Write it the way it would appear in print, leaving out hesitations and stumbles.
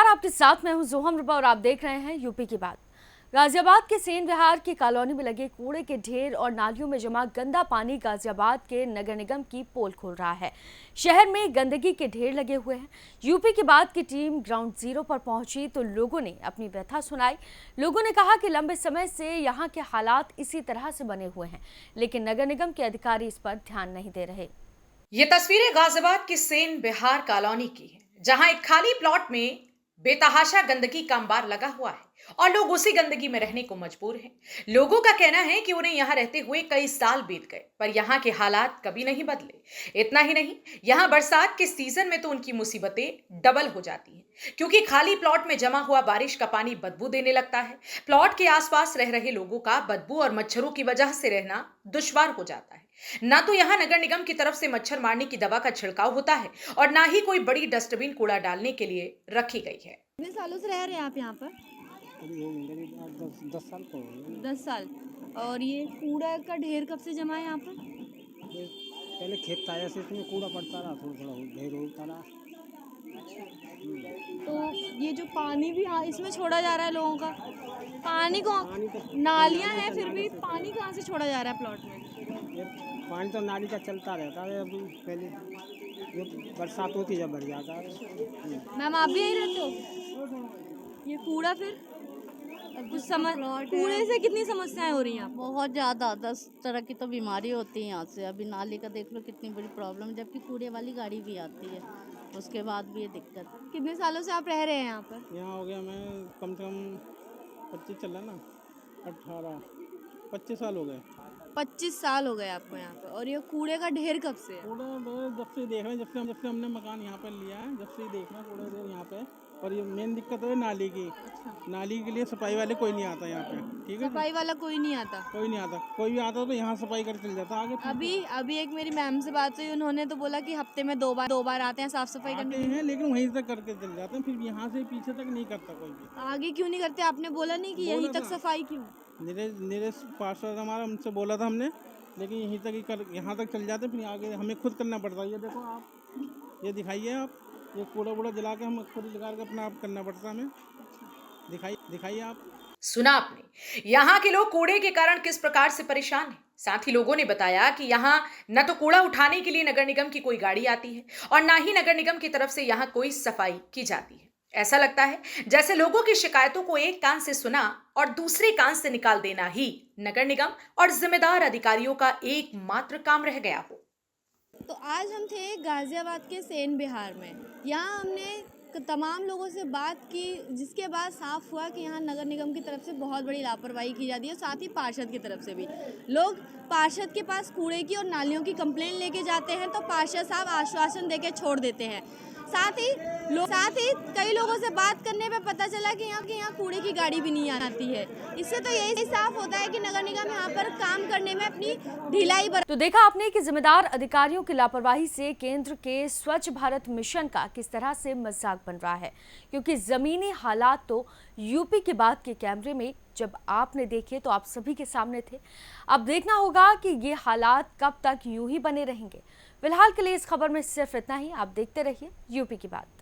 नमस्कार, आपके साथ मैं हूं जोहम रुबा और आप देख रहे हैं यूपी की बात। गाजियाबाद के सेन विहार की कॉलोनी में लगे कूड़े के ढेर और नालियों में जमा गंदा पानी गाजियाबाद के नगर निगम की पोल खोल रहा है। शहर में गंदगी के ढेर लगे हुए हैं। यूपी की बात की टीम ग्राउंड जीरो पर पहुंची तो लोगों ने अपनी व्यथा सुनाई। लोगों ने कहा कि लंबे समय से यहाँ के हालात इसी तरह से बने हुए हैं, लेकिन नगर निगम के अधिकारी इस पर ध्यान नहीं दे रहे। ये तस्वीरें गाजियाबाद की सेन बिहार कॉलोनी की है, जहां एक खाली प्लॉट में बेतहाशा गंदगी का अंबार लगा हुआ है और लोग उसी गंदगी में रहने को मजबूर हैं। लोगों का कहना है कि उन्हें यहाँ रहते हुए कई साल बीत गए, पर यहाँ के हालात कभी नहीं बदले। इतना ही नहीं, यहाँ बरसात के सीजन में तो उनकी मुसीबतें डबल हो जाती हैं, क्योंकि खाली प्लॉट में जमा हुआ बारिश का पानी बदबू देने लगता है। प्लॉट के आसपास रह रहे लोगों का बदबू और मच्छरों की वजह से रहना दुश्वार हो जाता है। ना तो यहाँ नगर निगम की तरफ से मच्छर मारने की दवा का छिड़काव होता है और ना ही कोई बड़ी डस्टबिन कूड़ा डालने के लिए रखी गई है। कितने सालों से रह रहे हैं आप यहाँ पर? 10 साल को 10 साल। और ये कूड़ा का ढेर कब से जमा है यहाँ पर? पहले खेत आया से इसमें कूड़ा पड़ता रहा, थोड़ा थोड़ा ढेर होता रहा। तो ये जो पानी भी यहाँ इसमें छोड़ा जा रहा है लोगों का, पानी को नालियाँ हैं फिर भी पानी कहाँ से छोड़ा जा रहा है प्लॉट में? ये पानी तो नाली का चलता रहता है। अभी पहले ये बरसात होती जब बढ़ जाता है। मैम आप भी यहीं रहते हो? ये कूड़ा फिर कुछ समझ, कूड़े से कितनी समस्याएं हो रही हैं? बहुत ज़्यादा 10 तरह की तो बीमारी होती है यहाँ से। अभी नाली का देख लो कितनी बड़ी प्रॉब्लम है, जबकि कूड़े वाली गाड़ी भी आती है, उसके बाद भी ये दिक्कत। कितने सालों से आप रह रहे हैं यहाँ पर? यहाँ हो गया मैं कम से कम 25 चल रहा ना, 18 25 साल हो गए। 25 साल हो गए आपको यहाँ पे। और ये कूड़े का ढेर कब से है? कूड़ा जब से देख रहे हैं, जब से हमने मकान यहाँ पर लिया है, जब से ही देख रहे हैं कूड़ा ढेर यहाँ पे। और ये मेन दिक्कत है नाली की। नाली के लिए सफाई वाले कोई नहीं आता यहाँ पे, ठीक है? सफाई वाला कोई नहीं आता? कोई नहीं आता। कोई भी आता तो यहाँ सफाई कर चल जाता आगे। अभी एक मेरी मैम से बात हुई, उन्होंने तो बोला कि हफ्ते में दो बार आते हैं साफ सफाई करने हैं, लेकिन वहीं तक करके चल जाते हैं, फिर यहाँ से पीछे तक नहीं करता कोई भी। आगे क्यों नहीं करते? आपने बोला नहीं कि यहीं तक सफाई क्यों? नीरज पार्षद हमारा, उनसे बोला था हमने, लेकिन यहीं तक ही कर, यहाँ तक चल जाते, फिर आगे हमें खुद करना पड़ता है। ये देखो आप, ये दिखाइए आप, ये कूड़ा वूड़ा जला के हम खुद लगा के अपना आप करना पड़ता है हमें। दिखाइए आप। सुना आपने, यहाँ के लोग कूड़े के कारण किस प्रकार से परेशान हैं। साथ ही लोगों ने बताया कि यहाँ न तो कूड़ा उठाने के लिए नगर निगम की कोई गाड़ी आती है और ना ही नगर निगम की तरफ से यहाँ कोई सफाई की जाती है। ऐसा लगता है जैसे लोगों की शिकायतों को एक कान से सुना और दूसरे कान से निकाल देना ही नगर निगम और जिम्मेदार अधिकारियों का एकमात्र काम रह गया हो। तो आज हम थे गाजियाबाद के सेन बिहार में। यहाँ हमने तमाम लोगों से बात की, जिसके बाद साफ हुआ कि यहाँ नगर निगम की तरफ से बहुत बड़ी लापरवाही की जाती है, साथ ही पार्षद की तरफ से भी। लोग पार्षद के पास कूड़े की और नालियों की कंप्लेंट लेके जाते हैं तो पार्षद साहब आश्वासन देके छोड़ देते हैं। साथ ही कई लोगों से बात करने पे पता चला कि यहाँ कूड़े की गाड़ी भी नहीं आती है। इससे तो यही साफ होता है कि नगर निगम यहाँ पर काम करने में अपनी ढिलाई तो देखा आपने कि जिम्मेदार अधिकारियों की लापरवाही से केंद्र के स्वच्छ भारत मिशन का किस तरह से मजाक बन रहा है, क्योंकि जमीनी हालात तो यूपी की बात के कैमरे में जब आपने देखे तो आप सभी के सामने थे। अब देखना होगा कि ये हालात कब तक यूं ही बने रहेंगे। फिलहाल के लिए इस खबर में सिर्फ इतना ही। आप देखते रहिए यूपी की बात।